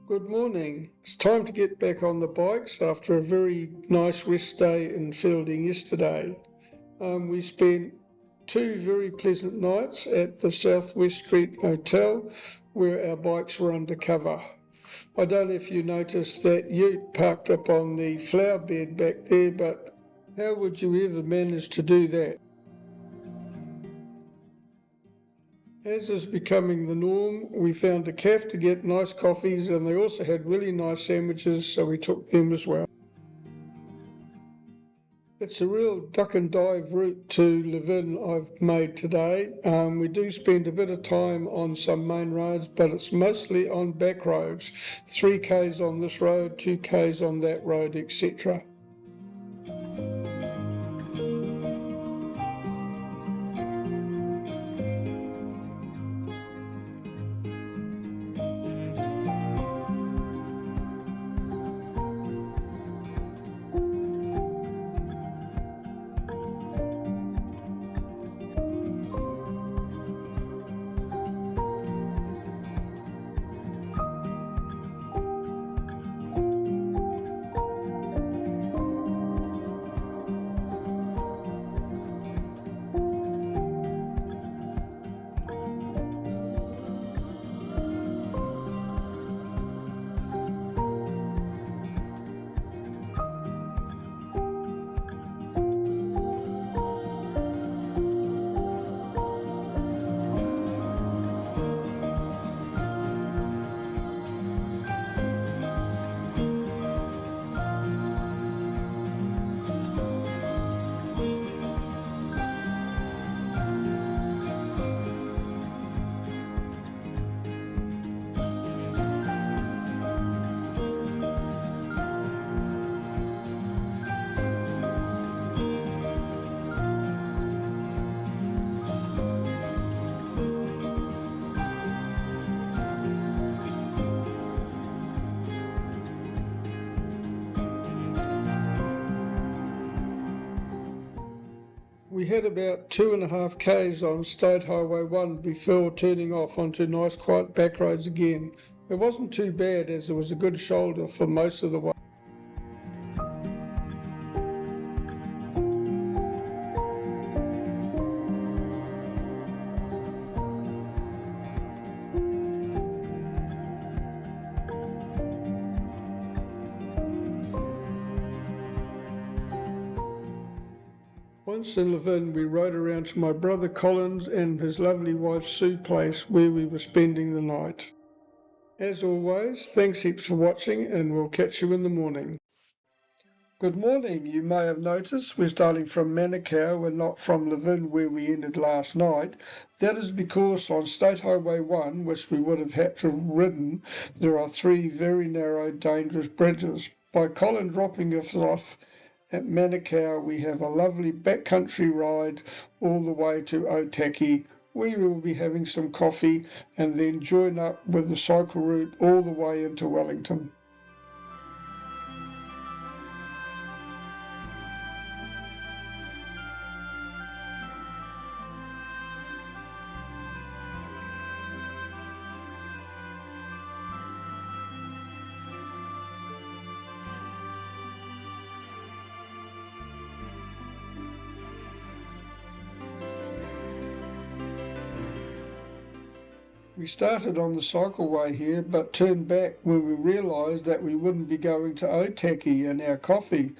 Good morning. It's time to get back on the bikes after a very nice rest day in fielding yesterday. We spent 2 very pleasant nights at the Southwest Street Hotel where our bikes were under cover. I don't know if you noticed that ute parked up on the flower bed back there, but how would you ever manage to do that? As is becoming the norm, we found a cafe to get nice coffees, and they also had really nice sandwiches, so we took them as well. It's a real duck and dive route to Levin I've made today. We do spend a bit of time on some main roads, but it's mostly on back roads. 3Ks on this road, 2Ks on that road, etc. We had about 2.5 Ks on State Highway 1 before turning off onto nice quiet back roads again. It wasn't too bad as there was a good shoulder for most of the way. Once in Levin, we rode around to my brother Colin's and his lovely wife Sue's place where we were spending the night. As always, thanks heaps for watching, and we'll catch you in the morning. Good morning. You may have noticed we're starting from Manakau and not from Levin where we ended last night. That is because on State Highway 1, which we would have had to have ridden, there are 3 very narrow, dangerous bridges. By Colin dropping us off at Manakau, we have a lovely backcountry ride all the way to Otaki. We will be having some coffee and then join up with the cycle route all the way into Wellington. We started on the cycleway here, but turned back when we realised that we wouldn't be going to Otaki and our coffee.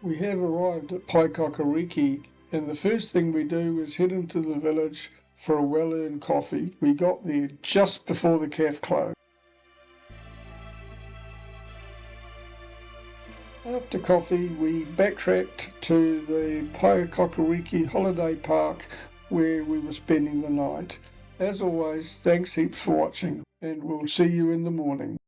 We have arrived at Paekakariki, and the first thing we do is head into the village for a well-earned coffee. We got there just before the cafe closed. After coffee, we backtracked to the Paekakariki holiday park where we were spending the night. As always, thanks heaps for watching, and we'll see you in the morning.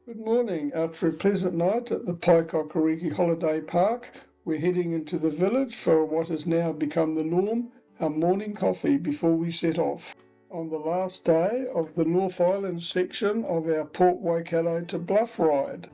Good morning. After a pleasant night at the Paekakariki holiday park, we're heading into the village for what has now become the norm, our morning coffee before we set off. On the last day of the North Island section of our Port Waikato to Bluff ride.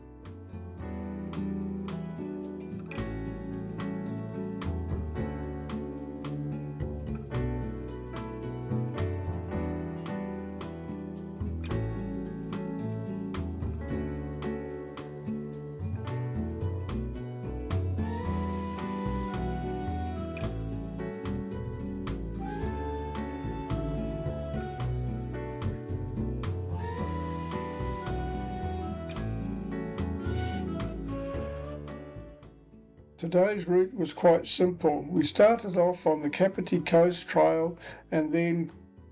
Today's route was quite simple. We started off on the Kapiti Coast Trail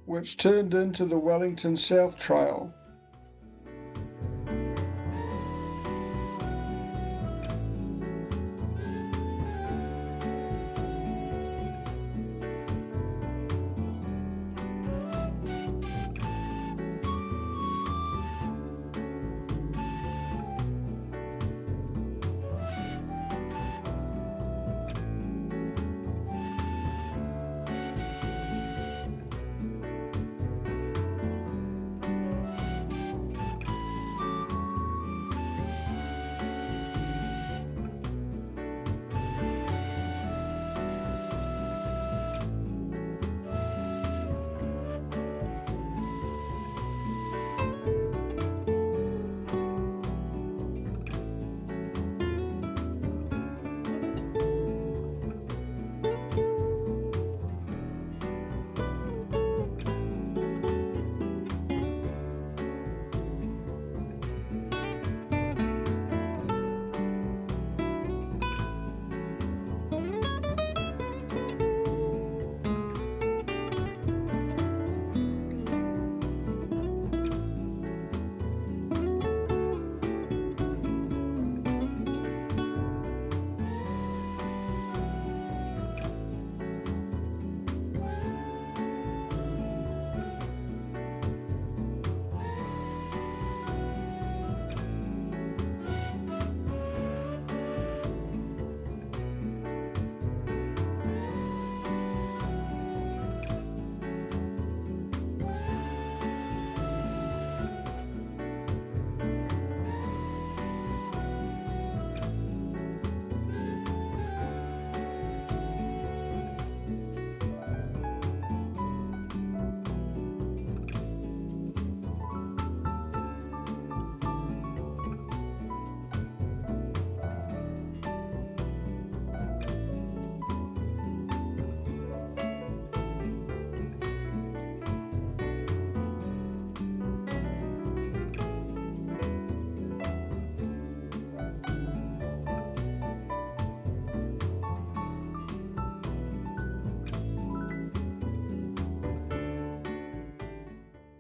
which turned into the Wellington South Trail.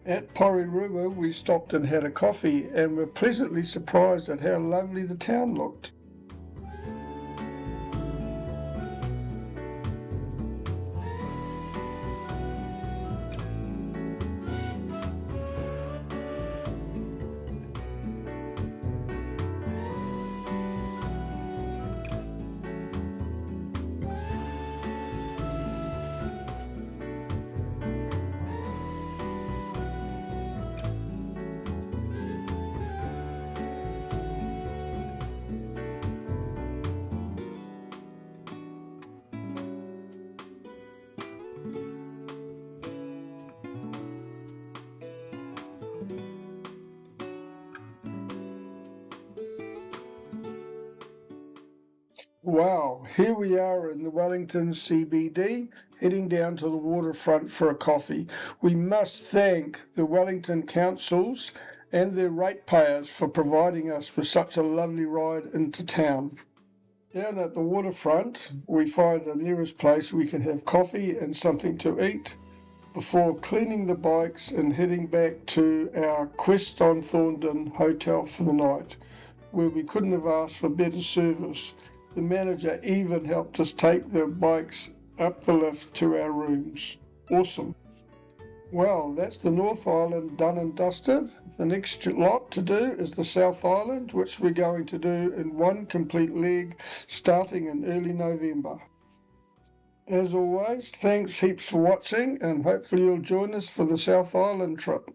At Porirua, we stopped and had a coffee and were pleasantly surprised at how lovely the town looked. Wow, here we are in the Wellington CBD, heading down to the waterfront for a coffee. We must thank the Wellington councils and their ratepayers for providing us with such a lovely ride into town. Down at the waterfront, we find the nearest place we can have coffee and something to eat before cleaning the bikes and heading back to our Quest on Thorndon hotel for the night, where we couldn't have asked for better service. The manager even helped us take the bikes up the lift to our rooms. Awesome. Well, that's the North Island done and dusted. The next lot to do is the South Island, which we're going to do in one complete leg starting in early November. As always, thanks heaps for watching, and hopefully you'll join us for the South Island trip.